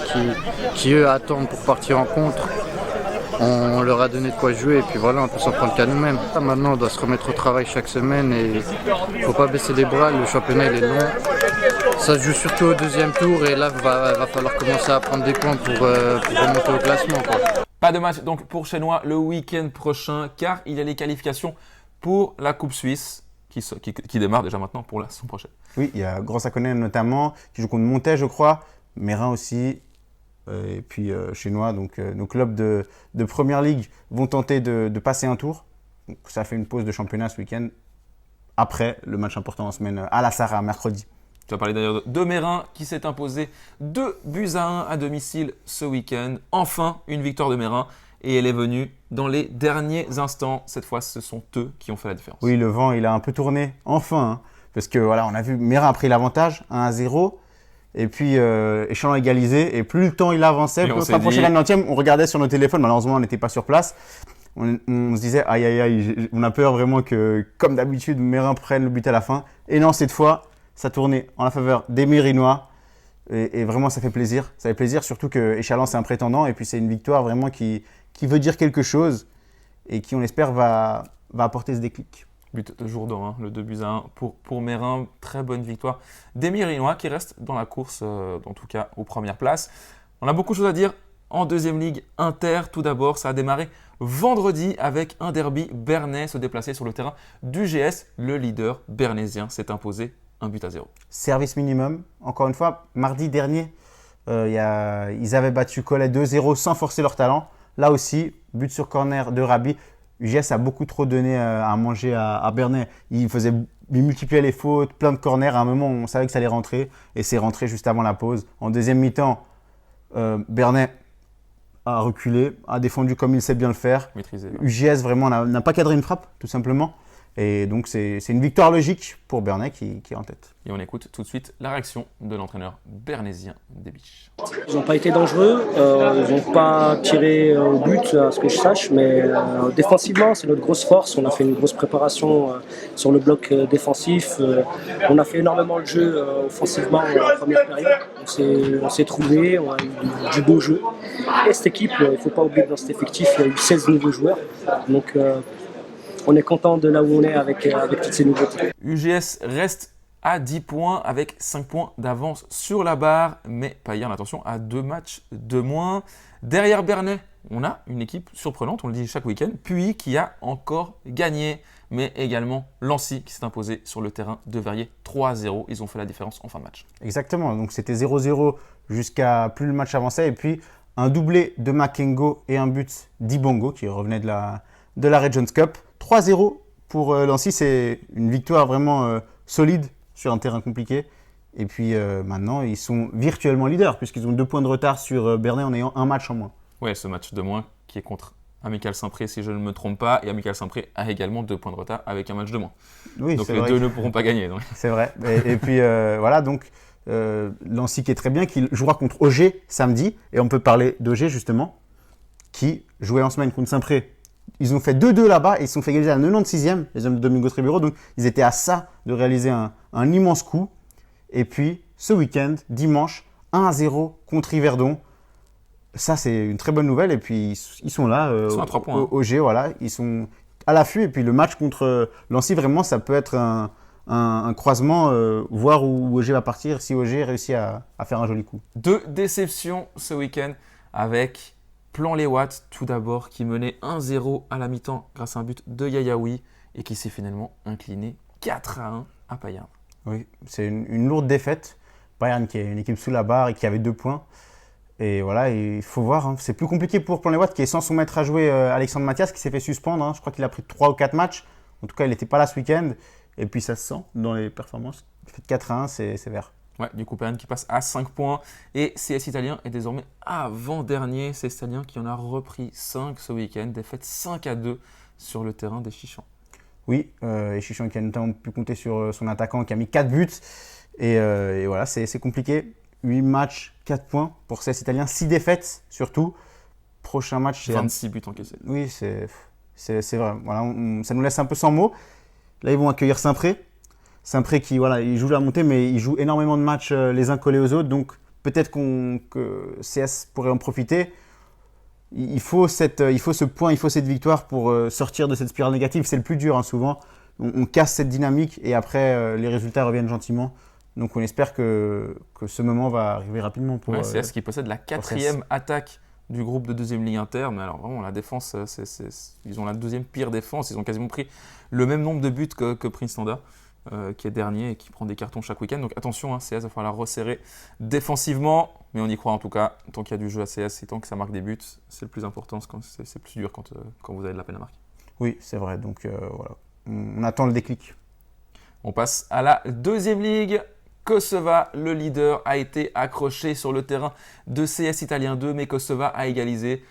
Speaker 8: qui eux attendent pour partir en contre. On leur a donné de quoi jouer et puis voilà, on peut s'en prendre qu'à nous-mêmes. Maintenant, on doit se remettre au travail chaque semaine et il ne faut pas baisser les bras, le championnat il est long. Ça se joue surtout au deuxième tour et là, il va falloir commencer à prendre des points pour remonter au classement, quoi.
Speaker 1: Pas de match donc pour Chénois le week-end prochain, car il y a les qualifications pour la Coupe Suisse qui démarre déjà maintenant pour la saison prochaine.
Speaker 2: Oui, il y a Grand Saconnet notamment, qui joue contre Montet, je crois, Mérin aussi, et puis Chénois. Donc nos clubs de Première Ligue vont tenter de passer un tour. Donc, ça fait une pause de championnat ce week-end, après le match important en semaine à la Sarah, mercredi.
Speaker 1: Tu vas parler d'ailleurs de Mérin qui s'est imposé 2-1 à domicile ce week-end. Enfin, une victoire de Mérin et elle est venue dans les derniers instants. Cette fois, ce sont eux qui ont fait la différence.
Speaker 2: Oui, le vent, il a un peu tourné, enfin. Hein, parce que voilà, on a vu Mérin a pris l'avantage, 1-0. Et puis, Échalon a égalisé. Et plus le temps il avançait, plus on se rapprochait de la 90e, on regardait sur nos téléphones. Malheureusement, on n'était pas sur place. On se disait, aïe, aïe, aïe, on a peur vraiment que, comme d'habitude, Mérin prenne le but à la fin. Et non, cette fois, ça tournait en la faveur des Mérinois et vraiment ça fait plaisir. Ça fait plaisir surtout que Échalon c'est un prétendant et puis c'est une victoire vraiment qui veut dire quelque chose et qui on espère va apporter ce déclic.
Speaker 1: But de Jourdan, hein, le 2-1 pour Mérin. Très bonne victoire des Mérinois qui restent dans la course, en tout cas aux premières places. On a beaucoup de choses à dire en deuxième ligue Inter. Tout d'abord, ça a démarré vendredi avec un derby bernais se déplacer sur le terrain du GS. Le leader bernésien s'est imposé 1-0.
Speaker 2: Service minimum. Encore une fois, mardi dernier, ils avaient battu Collet 2-0 sans forcer leur talent. Là aussi, but sur corner de Rabi. UGS a beaucoup trop donné à manger à Bernay. Il multipliait les fautes, plein de corners. À un moment, on savait que ça allait rentrer et c'est rentré juste avant la pause. En deuxième mi-temps, Bernay a reculé, a défendu comme il sait bien le faire.
Speaker 1: Maîtrisé.
Speaker 2: UGS vraiment n'a pas cadré une frappe, tout simplement. Et donc, c'est une victoire logique pour Bernay qui est en tête.
Speaker 1: Et on écoute tout de suite la réaction de l'entraîneur bernésien des Biches.
Speaker 9: Ils n'ont pas été dangereux, ils n'ont pas tiré au but, à ce que je sache, mais défensivement, c'est notre grosse force. On a fait une grosse préparation sur le bloc défensif. On a fait énormément de jeu offensivement en première période. On s'est trouvé, on a eu du beau jeu. Et cette équipe, il ne faut pas oublier que dans cet effectif, il y a eu 16 nouveaux joueurs. Donc, on est content de là où on est avec toutes ces nouveautés.
Speaker 1: UGS reste à 10 points avec 5 points d'avance sur la barre, mais Payerne, attention, à 2 matchs de moins. Derrière Bernay, on a une équipe surprenante, on le dit chaque week-end, puis qui a encore gagné, mais également Lancy qui s'est imposé sur le terrain de Verrier 3-0. Ils ont fait la différence en fin de match.
Speaker 2: Exactement, donc c'était 0-0 jusqu'à plus le match avançait, et puis un doublé de Makengo et un but d'Ibongo qui revenait de la Regions Cup. 3-0 pour Lancy, c'est une victoire vraiment solide sur un terrain compliqué. Et puis maintenant, ils sont virtuellement leaders puisqu'ils ont 2 points de retard sur Bernay en ayant un match en moins.
Speaker 1: Ouais, ce match de moins qui est contre Amical Saint-Pré, si je ne me trompe pas. Et Amical Saint-Pré a également 2 points de retard avec un match de moins.
Speaker 2: Oui,
Speaker 1: donc
Speaker 2: c'est
Speaker 1: les
Speaker 2: vrai
Speaker 1: deux ne pourront pas gagner. Donc.
Speaker 2: C'est vrai. Et puis voilà, donc Lancy qui est très bien, qui jouera contre Auger samedi. Et on peut parler d'Auger justement, qui jouait en semaine contre Saint-Pré. Ils ont fait 2-2 là-bas et ils se sont fait égaliser à la 96e, les hommes de Domingo Triburo. Donc ils étaient à ça de réaliser un immense coup. Et puis ce week-end, dimanche, 1-0 contre Yverdon. Ça, c'est une très bonne nouvelle. Et puis ils sont là,
Speaker 1: ils sont à 3 points.
Speaker 2: Auger, voilà. Ils sont à l'affût. Et puis le match contre Lancy, vraiment, ça peut être un croisement, voir où Auger va partir, si Auger réussit à faire un joli coup.
Speaker 1: 2 déceptions ce week-end avec Plan-les-Ouates, tout d'abord, qui menait 1-0 à la mi-temps grâce à un but de Yayaoui et qui s'est finalement incliné 4-1 à Payerne.
Speaker 2: Oui, c'est une lourde défaite. Payerne qui est une équipe sous la barre et qui avait 2 points. Et voilà, il faut voir. C'est plus compliqué pour Plan-les-Ouates qui est sans son maître à jouer, Alexandre Mathias, qui s'est fait suspendre. Je crois qu'il a pris 3 ou 4 matchs. En tout cas, il n'était pas là ce week-end. Et puis ça se sent dans les performances. Fait 4-1, c'est sévère.
Speaker 1: Ouais, du coup, Payerne qui passe à 5 points. Et CS Italien est désormais avant-dernier. CS Italien qui en a repris 5 ce week-end. Défaite 5-2 sur le terrain des Chichans.
Speaker 2: Oui, et Chichon qui a notamment pu compter sur son attaquant qui a mis 4 buts. Et voilà, c'est compliqué. 8 matchs, 4 points pour CS Italien. 6 défaites surtout. Prochain match,
Speaker 1: 26 buts encaissés.
Speaker 2: Oui, c'est vrai. Voilà, ça nous laisse un peu sans mots. Là, ils vont accueillir Saint-Pré. Saint-Pré qui, voilà, il joue la montée, mais il joue énormément de matchs les uns collés aux autres. Donc, peut-être que CS pourrait en profiter. Il faut ce point, il faut cette victoire pour sortir de cette spirale négative. C'est le plus dur, souvent. On casse cette dynamique et après, les résultats reviennent gentiment. Donc, on espère que ce moment va arriver rapidement pour
Speaker 1: CS qui possède la 4e attaque du groupe de 2e Ligue Inter. Mais alors, vraiment, la défense, ils ont la 2e pire défense. Ils ont quasiment pris le même nombre de buts que Prince Standard. Qui est dernier et qui prend des cartons chaque week-end. Donc attention, CS va falloir resserrer défensivement, mais on y croit en tout cas. Tant qu'il y a du jeu à CS et tant que ça marque des buts, c'est le plus important. C'est plus dur quand vous avez de la peine à marquer.
Speaker 2: Oui, c'est vrai. Donc voilà, on attend le déclic.
Speaker 1: On passe à la 2e ligue. Kosova, le leader, a été accroché sur le terrain de CS Italien 2, mais Kosova a égalisé.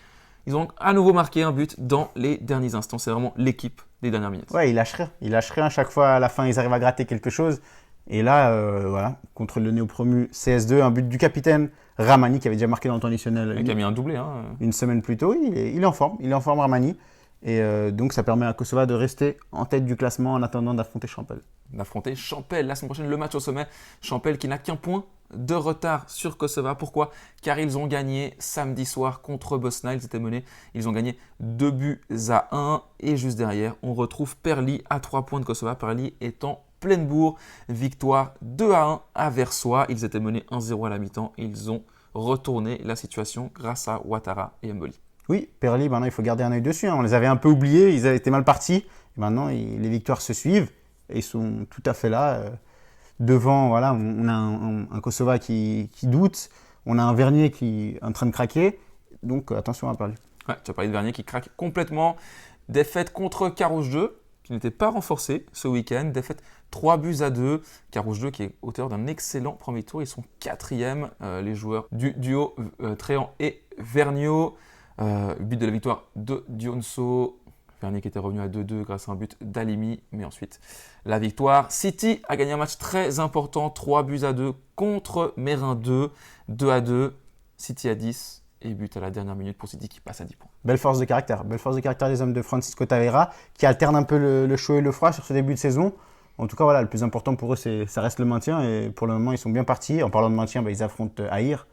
Speaker 1: Ils ont à nouveau marqué un but dans les derniers instants. C'est vraiment l'équipe des dernières minutes.
Speaker 2: Ouais, ils lâchent rien. Ils lâchent rien. Chaque fois, à la fin, ils arrivent à gratter quelque chose. Et là, voilà, contre le néo-promu CS2, un but du capitaine Ramani qui avait déjà marqué dans le temps additionnel.
Speaker 1: Qui a mis un doublé.
Speaker 2: Une semaine plus tôt. Il est en forme. Il est en forme, Ramani. Et donc, ça permet à Kosova de rester en tête du classement en attendant d'affronter Champel.
Speaker 1: D'affronter Champel la semaine prochaine, le match au sommet. Champel qui n'a qu'un point de retard sur Kosova. Pourquoi ? Car ils ont gagné samedi soir contre Bosna. Ils étaient menés. Ils ont gagné 2-1. Et juste derrière, on retrouve Perli à 3 points de Kosova. Perli est en pleine bourre. Victoire 2-1 à Versoix. Ils étaient menés 1-0 à la mi-temps. Et ils ont retourné la situation grâce à Ouattara et Mboli.
Speaker 2: Oui, Perli, maintenant il faut garder un œil dessus. On les avait un peu oubliés. Ils avaient été mal partis. Et maintenant, les victoires se suivent. Et ils sont tout à fait là. Devant, voilà, on a un Kosova qui doute, on a un Vernier qui est en train de craquer, donc attention à Perli.
Speaker 1: Ouais, tu as parlé de Vernier qui craque complètement. Défaite contre Carouge 2, qui n'était pas renforcé ce week-end. Défaite 3-2. Carouge 2 qui est auteur d'un excellent premier tour. Ils sont 4e, les joueurs du duo Tréant et Vergniaud. But de la victoire de Dionso. Vernier qui était revenu à 2-2 grâce à un but d'Alimi, mais ensuite la victoire. City a gagné un match très important, 3-2 contre Mérin 2, 2-2. City à 10 et but à la dernière minute pour City qui passe à 10 points.
Speaker 2: Belle force de caractère des hommes de Francisco Tavera qui alternent un peu le chaud et le froid sur ce début de saison. En tout cas, voilà, le plus important pour eux, ça reste le maintien et pour le moment, ils sont bien partis. En parlant de maintien, ils affrontent Aïr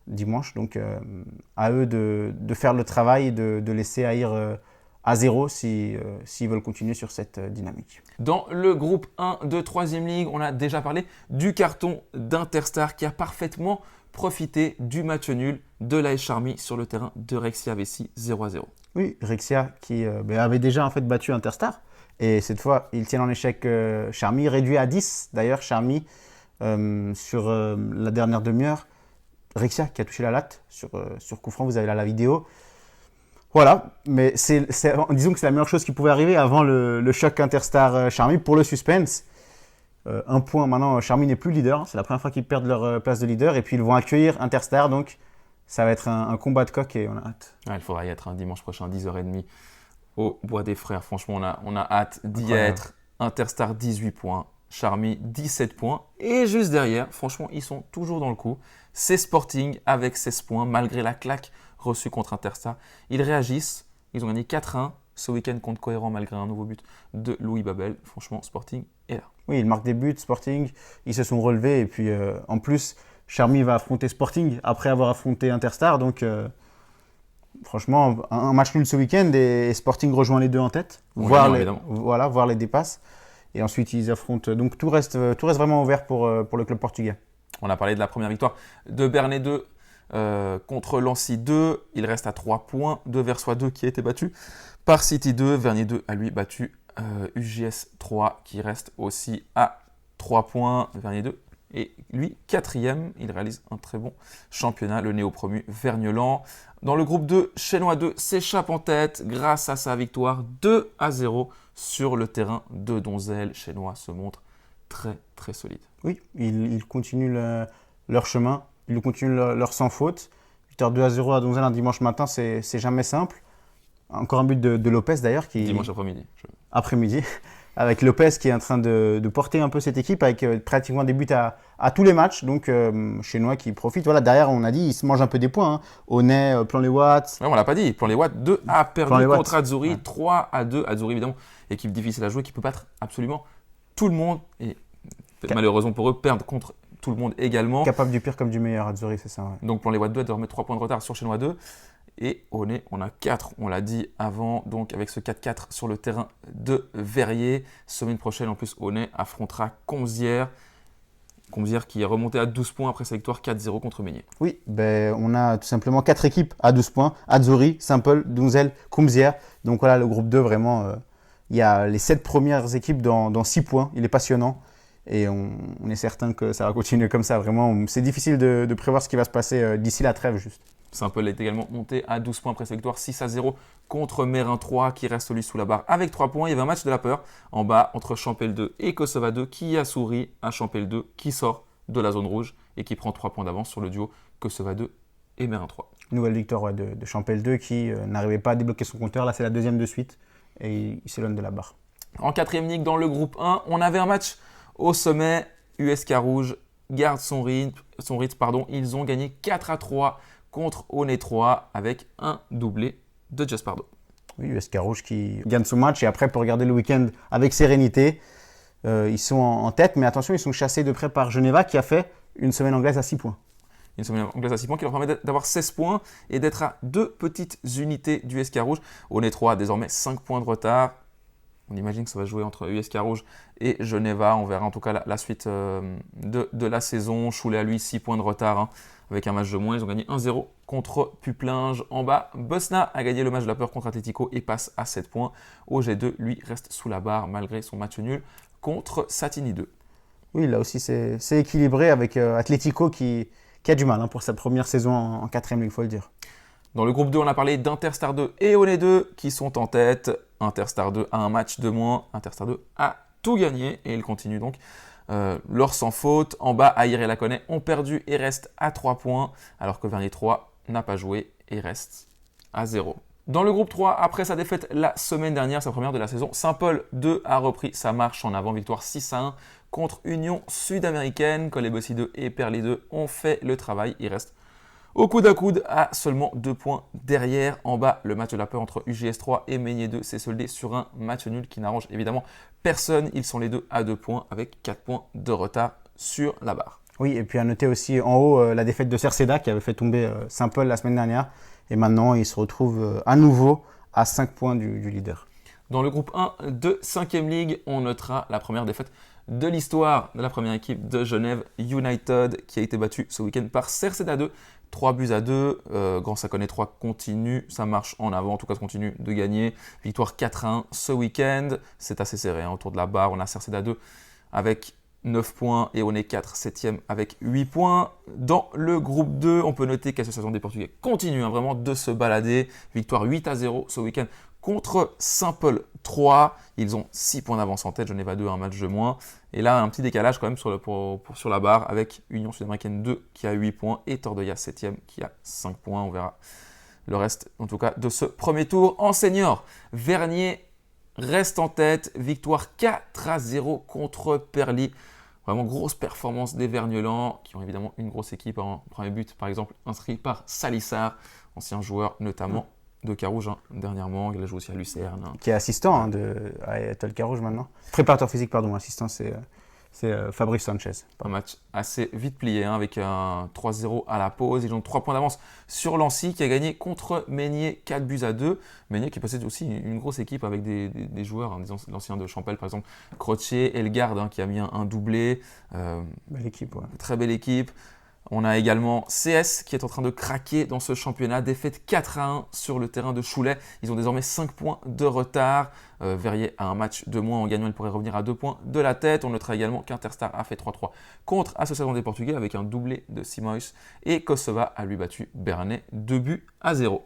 Speaker 2: dimanche, donc à eux de faire le travail, de laisser Aïr à 0 s'ils veulent continuer sur cette dynamique.
Speaker 1: Dans le groupe 1 de 3e Ligue, on a déjà parlé du carton d'Interstar qui a parfaitement profité du match nul de l'AS Charmy sur le terrain de Rexia Vessi 0-0.
Speaker 2: Oui, Rexia qui avait déjà en fait battu Interstar et cette fois ils tiennent en échec Charmy, réduit à 10 d'ailleurs Charmy sur la dernière demi-heure. Rexia qui a touché la latte sur coup franc, vous avez là la vidéo. Voilà, mais disons que c'est la meilleure chose qui pouvait arriver avant le choc Interstar-Charmy pour le suspense. Un point maintenant, Charmy n'est plus leader, c'est la première fois qu'ils perdent leur place de leader et puis ils vont accueillir Interstar, donc ça va être un combat de coq et on a hâte.
Speaker 1: Ouais, il faudra y être un dimanche prochain, 10h30 au Bois des Frères. Franchement, on a hâte d'y
Speaker 2: Incroyable.
Speaker 1: être. Interstar 18 points, Charmy 17 points. Et juste derrière, franchement, ils sont toujours dans le coup. C'est Sporting avec 16 points, malgré la claque reçue contre Interstar. Ils réagissent, ils ont gagné 4-1 ce week-end contre Cohérent, malgré un nouveau but de Louis Babel. Franchement, Sporting est là.
Speaker 2: Oui, ils marquent des buts, Sporting, ils se sont relevés et puis en plus, Charmy va affronter Sporting après avoir affronté Interstar, donc franchement, un match nul ce week-end et Sporting rejoint les deux en tête,
Speaker 1: Oui,
Speaker 2: voire
Speaker 1: évidemment.
Speaker 2: les dépasse. Et ensuite, ils affrontent. Donc, tout reste vraiment ouvert pour le club portugais.
Speaker 1: On a parlé de la première victoire de Bernay 2 contre Lancy 2. Il reste à 3 points de Versoix 2 qui a été battu par City 2. Vernier 2 a lui battu UGS 3 qui reste aussi à 3 points. Vernier 2 et lui 4e. Il réalise un très bon championnat, le néo-promu Vergnelan. Dans le groupe 2, Chenois 2 s'échappe en tête grâce à sa victoire 2-0 sur le terrain de Donzelle. Chenois se montre très très solide.
Speaker 2: Oui, ils continuent leur chemin, ils continuent leur sans faute. Victoire 2-0 à Donzelle un dimanche matin, c'est jamais simple. Encore un but de Lopez d'ailleurs.
Speaker 1: Dimanche après-midi.
Speaker 2: Après-midi, avec Lopez qui est en train de porter un peu cette équipe avec pratiquement des buts à tous les matchs. Donc, Chenois qui profite. Voilà, derrière, on a dit, il se mange un peu des points. Hein. Aunay, Plan-les-Ouates.
Speaker 1: Ouais, on l'a pas dit. Plan-les-Ouates 2 a perdu
Speaker 2: Plan-les-Ouates.
Speaker 1: contre Azzurri,
Speaker 2: Ouais.
Speaker 1: 3-2. Azzurri, évidemment, équipe difficile à jouer qui peut battre absolument tout le monde. Et malheureusement pour eux, perdre contre tout le monde également.
Speaker 2: Capable du pire comme du meilleur, Azzurri, c'est ça. Ouais.
Speaker 1: Donc Plan-les-Ouates 2 doit remettre 3 points de retard sur Chenois 2. Et Aunay, on a 4, on l'a dit avant, donc avec ce 4-4 sur le terrain de Verrier. Semaine prochaine, en plus, Aunay affrontera Comzières. Comzières qui est remonté à 12 points après sa victoire 4-0 contre Meignier.
Speaker 2: Oui, on a tout simplement 4 équipes à 12 points. Azzurri, Saint-Paul, Donzelle, Comzières. Donc voilà, le groupe 2, vraiment, il y a les 7 premières équipes dans 6 points. Il est passionnant. Et on est certain que ça va continuer comme ça. Vraiment, c'est difficile de prévoir ce qui va se passer d'ici la trêve, juste.
Speaker 1: Saint-Paul est également monté à 12 points après sa victoire 6-0 contre Mérin 3 qui reste lui sous la barre avec 3 points. Il y avait un match de la peur en bas entre Champel 2 et Kosova 2 qui a souri à Champel 2 qui sort de la zone rouge et qui prend 3 points d'avance sur le duo Kosova 2 et Mérin 3.
Speaker 2: Nouvelle victoire de Champel 2 qui n'arrivait pas à débloquer son compteur. Là, c'est la deuxième de suite et il s'éloigne de la barre.
Speaker 1: En 4e ligue dans le groupe 1, on avait un match au sommet. USK Rouge garde son rythme. Ils ont gagné 4-3 contre Aunay 3 avec un doublé de Jaspardo.
Speaker 2: Oui, USK Rouge qui gagne son match et après peut regarder le week-end avec sérénité. Ils sont en tête, mais attention, ils sont chassés de près par Geneva qui a fait une semaine anglaise à 6 points.
Speaker 1: Une semaine anglaise à 6 points qui leur permet d'avoir 16 points et d'être à 2 petites unités du USK Rouge. Aunay 3 a désormais 5 points de retard. On imagine que ça va jouer entre USK Rouge et Geneva. On verra en tout cas la suite de la saison. Choulet à lui 6 points de retard. Hein. Avec un match de moins, ils ont gagné 1-0 contre Puplinge. En bas, Bosna a gagné le match de la peur contre Atlético et passe à 7 points. OG2, lui, reste sous la barre malgré son match nul contre Satini 2.
Speaker 2: Oui, là aussi, c'est équilibré avec Atlético qui a du mal pour sa première saison en 4e ligue, il faut le dire.
Speaker 1: Dans le groupe 2, on a parlé d'Interstar 2 et Aunay 2 qui sont en tête. Interstar 2 a un match de moins. Interstar 2 a tout gagné et il continue donc leur sans faute. En bas, Aïr et Laconais ont perdu et restent à 3 points, alors que Vernier 3 n'a pas joué et reste à 0. Dans le groupe 3, après sa défaite la semaine dernière, sa première de la saison, Saint-Paul 2 a repris sa marche en avant, victoire 6-1 contre Union Sud-Américaine. Colébossi 2 et Perly 2 ont fait le travail, il reste au coude à coude à seulement 2 points derrière. En bas, le match de la peur entre UGS 3 et Meignier 2 s'est soldé sur un match nul qui n'arrange évidemment personne. Ils sont les deux à 2 points avec 4 points de retard sur la barre.
Speaker 2: Oui, et puis à noter aussi en haut la défaite de Cerceda qui avait fait tomber Saint-Paul la semaine dernière. Et maintenant, ils se retrouvent à nouveau à 5 points du leader.
Speaker 1: Dans le groupe 1 de 5e Ligue, on notera la première défaite de l'histoire de la première équipe de Genève United qui a été battue ce week-end par Cerceda 2. 3-2. Grand Saconnet 3 continue, ça marche en avant, en tout cas ça continue de gagner. Victoire 4-1 ce week-end, c'est assez serré autour de la barre. On a Cerceda 2 avec 9 points et on est 7e avec 8 points. Dans le groupe 2, on peut noter qu'Association des Portugais continue vraiment de se balader. Victoire 8-0 ce week-end contre Saint-Paul 3. Ils ont 6 points d'avance en tête, Geneva 2 un match de moins. Et là, un petit décalage quand même sur la barre avec Union Sud-Américaine 2 qui a 8 points et Tordeilla 7e qui a 5 points. On verra le reste en tout cas de ce premier tour. En senior, Vernier reste en tête, victoire 4-0 contre Perly. Vraiment grosse performance des Vergnolans qui ont évidemment une grosse équipe en premier but, par exemple inscrit par Salissard, ancien joueur notamment de Carouge dernièrement. Il a joué aussi à Lucerne.
Speaker 2: Qui est assistant à Tel Carouge maintenant. Préparateur physique, pardon, assistant c'est Fabrice Sanchez.
Speaker 1: Un match assez vite plié avec un 3-0 à la pause. Ils ont 3 points d'avance sur Lancy qui a gagné contre Meignier 4-2. Meignier qui possède aussi une grosse équipe avec des joueurs, des anciens de Champel par exemple, Crottier, Elgarde qui a mis un doublé.
Speaker 2: Belle équipe, ouais.
Speaker 1: Très belle équipe. On a également CS qui est en train de craquer dans ce championnat. Défaite 4-1 sur le terrain de Choulais. Ils ont désormais 5 points de retard. Verrier a un match de moins en gagnant. Il pourrait revenir à 2 points de la tête. On notera également qu'Interstar a fait 3-3 contre Association des Portugais avec un doublé de Simois. Et Kosova a lui battu Bernay 2-0.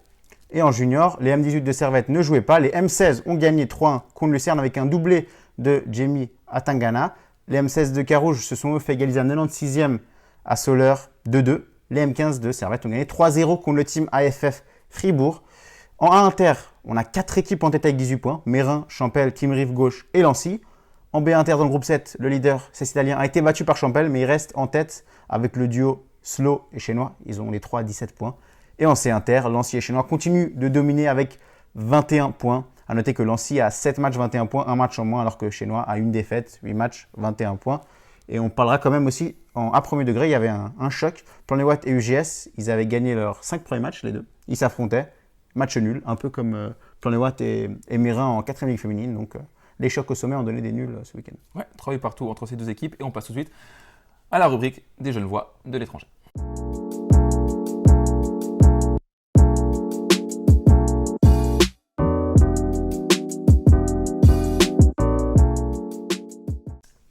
Speaker 2: Et en junior, les M18 de Servette ne jouaient pas. Les M16 ont gagné 3-1 contre Lucerne avec un doublé de Jamie Atangana. Les M16 de Carouge se sont eux fait égaliser à 96e à Soleure 2-2. Les M15 de Servette ont gagné 3-0 contre le team AFF Fribourg. En A inter, on a 4 équipes en tête avec 18 points. Mérin, Champel, Team Rive Gauche et Lancy. En B inter dans le groupe 7, le leader, c'est Italien, a été battu par Champel, mais il reste en tête avec le duo Slow et Chénois. Ils ont les 3 à 17 points. Et en C inter, Lancy et Chénois continuent de dominer avec 21 points. A noter que Lancy a 7 matchs, 21 points, un match en moins, alors que Chénois a une défaite, 8 matchs, 21 points. Et on parlera quand même aussi, à premier degré, il y avait un choc. Plan-les-Ouates et UGS, ils avaient gagné leurs 5 premiers matchs, les deux. Ils s'affrontaient, match nul, un peu comme Plan-les-Ouates et Mérin en 4e ligue féminine. Donc les chocs au sommet ont donné des nuls ce week-end.
Speaker 1: Ouais, 3 buts partout entre ces deux équipes. Et on passe tout de suite à la rubrique des jeunes voix de l'étranger.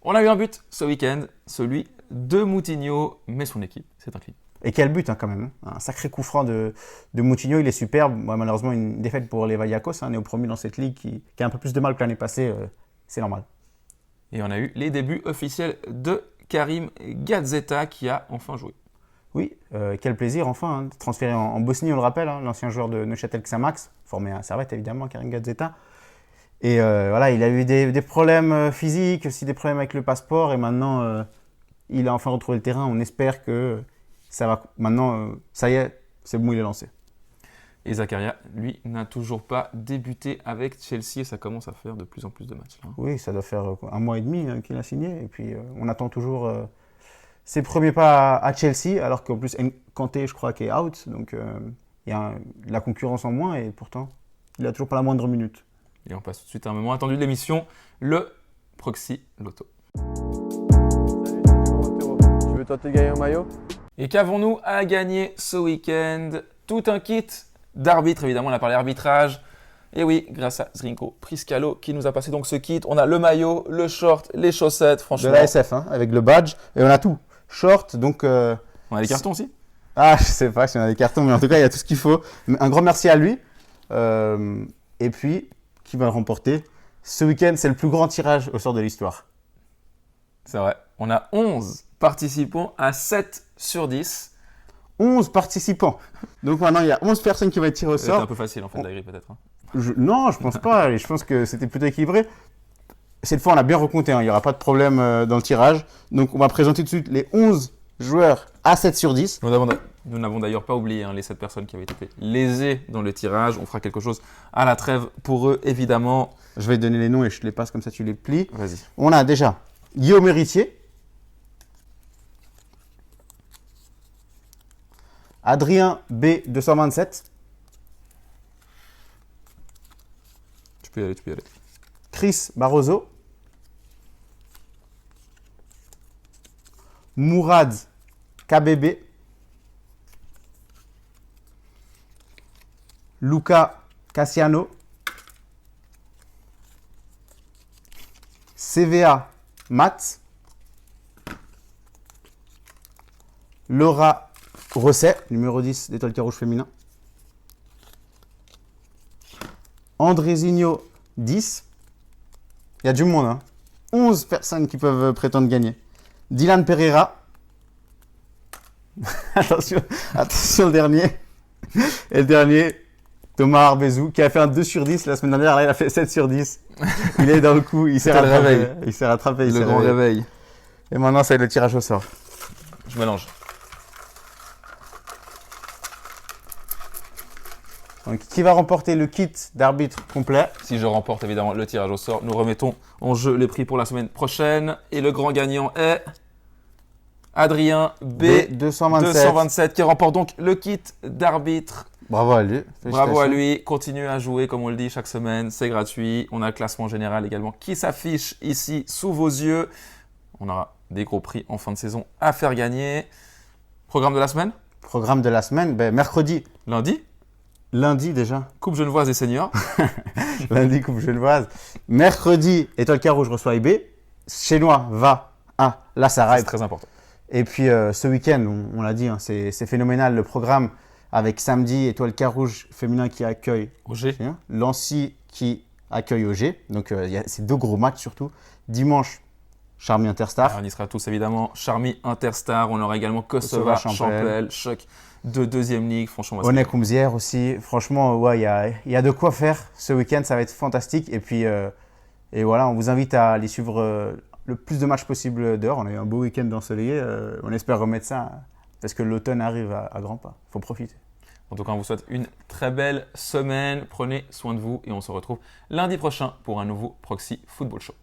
Speaker 1: On a eu un but ce week-end, celui de Moutinho, mais son équipe s'est inclinée.
Speaker 2: Et quel but quand même, un sacré coup franc de Moutinho, il est superbe. Bon, malheureusement, une défaite pour les Vallecos, néo-promus dans cette ligue qui a un peu plus de mal que l'année passée, c'est normal.
Speaker 1: Et on a eu les débuts officiels de Karim Gazeta qui a enfin joué.
Speaker 2: Oui, quel plaisir enfin, transféré en Bosnie, on le rappelle, l'ancien joueur de Neuchâtel Xamax, formé à Servette évidemment, Karim Gazeta. Et voilà, il a eu des problèmes physiques, aussi des problèmes avec le passeport. Et maintenant, il a enfin retrouvé le terrain. On espère que ça va. Maintenant, ça y est, c'est bon, il est lancé.
Speaker 1: Et Zakaria, lui, n'a toujours pas débuté avec Chelsea. Et ça commence à faire de plus en plus de matchs. Là.
Speaker 2: Oui, ça doit faire 1 mois et demi qu'il a signé. Et puis, on attend toujours ses premiers pas à Chelsea. Alors qu'en plus, Kanté, je crois, qui est out. Donc, il y a la concurrence en moins. Et pourtant, il n'a toujours pas la moindre minute.
Speaker 1: Et on passe tout de suite à un moment attendu de l'émission, le Proxy Loto.
Speaker 10: Salut, tu veux tenter de gagner un maillot?
Speaker 1: Et qu'avons-nous à gagner ce week-end? Tout un kit d'arbitres, évidemment, on a parlé arbitrage. Et oui, grâce à Zrinko Priscalo qui nous a passé donc ce kit. On a le maillot, le short, les chaussettes, franchement.
Speaker 2: De la SF, avec le badge. Et on a tout. Short, donc...
Speaker 1: On a les cartons aussi?
Speaker 2: Ah, je sais pas si on a des cartons, mais en tout cas, il y a tout ce qu'il faut. Un grand merci à lui. Et puis... qui va le remporter. Ce week-end, c'est le plus grand tirage au sort de l'histoire.
Speaker 1: C'est vrai. On a 11 participants à 7 sur 10.
Speaker 2: 11 participants. Donc maintenant, il y a 11 personnes qui vont être tirées au sort.
Speaker 1: C'est un peu facile en fait, la grille peut-être.
Speaker 2: Non, je pense pas. Je pense que c'était plutôt équilibré. Cette fois, on a bien recompté. Il n'y aura pas de problème dans le tirage. Donc, on va présenter tout de suite les 11 joueurs à 7 sur 10.
Speaker 1: Nous n'avons d'ailleurs pas oublié les 7 personnes qui avaient été lésées dans le tirage. On fera quelque chose à la trêve pour eux, évidemment.
Speaker 2: Je vais donner les noms et je te les passe comme ça, tu les plies.
Speaker 1: Vas-y.
Speaker 2: On a déjà Guillaume Héritier, Adrien B227.
Speaker 1: Tu peux y aller.
Speaker 2: Chris Barroso, Mourad KBB, Luca Cassiano, CVA Matt, Laura Rosset, numéro 10 d'Étoile Carouge féminin. Andrézinho, 10. Il y a du monde, hein. 11 personnes qui peuvent prétendre gagner. Dylan Pereira. attention le dernier. Et le dernier, Thomas Arbezou, qui a fait un 2 sur 10 la semaine dernière. Là, il a fait 7 sur 10. Il est dans le coup. Il s'est rattrapé. Il s'est rattrapé.
Speaker 1: Le grand réveil.
Speaker 2: Et maintenant, c'est le tirage au sort.
Speaker 1: Je mélange.
Speaker 2: Donc, qui va remporter le kit d'arbitre complet?
Speaker 1: Si je remporte évidemment le tirage au sort, nous remettons en jeu les prix pour la semaine prochaine. Et le grand gagnant est Adrien B227 qui remporte donc le kit d'arbitre.
Speaker 2: Bravo à lui.
Speaker 1: Bravo à lui. Continue à jouer comme on le dit chaque semaine. C'est gratuit. On a le classement général également qui s'affiche ici sous vos yeux. On aura des gros prix en fin de saison à faire gagner. Programme de la semaine?
Speaker 2: Programme de la semaine, mercredi. Lundi déjà.
Speaker 1: Coupe genevoise et seniors.
Speaker 2: Lundi, Coupe genevoise. Mercredi, Étoile Carouge reçoit IB. Chénois va à La Saraï.
Speaker 1: C'est très important.
Speaker 2: Et puis ce week-end, on l'a dit, hein, c'est phénoménal le programme avec samedi Étoile Carouge féminin qui accueille
Speaker 1: Auger.
Speaker 2: Lancy qui accueille Auger. Donc il y a ces 2 gros matchs surtout. Dimanche, Charmy Interstar.
Speaker 1: Alors, on y sera tous évidemment. Charmy Interstar. On aura également Kosovo Champel. Choc de 2e ligue. Franchement,
Speaker 2: Onek Oumzière aussi. Franchement, ouais, il y a de quoi faire ce week-end. Ça va être fantastique. Et puis, et voilà, on vous invite à aller suivre le plus de matchs possible dehors. On a eu un beau week-end ensoleillé. On espère remettre ça parce que l'automne arrive à grands pas. Il faut profiter.
Speaker 1: En tout cas, on vous souhaite une très belle semaine. Prenez soin de vous et on se retrouve lundi prochain pour un nouveau Proxy Football Show.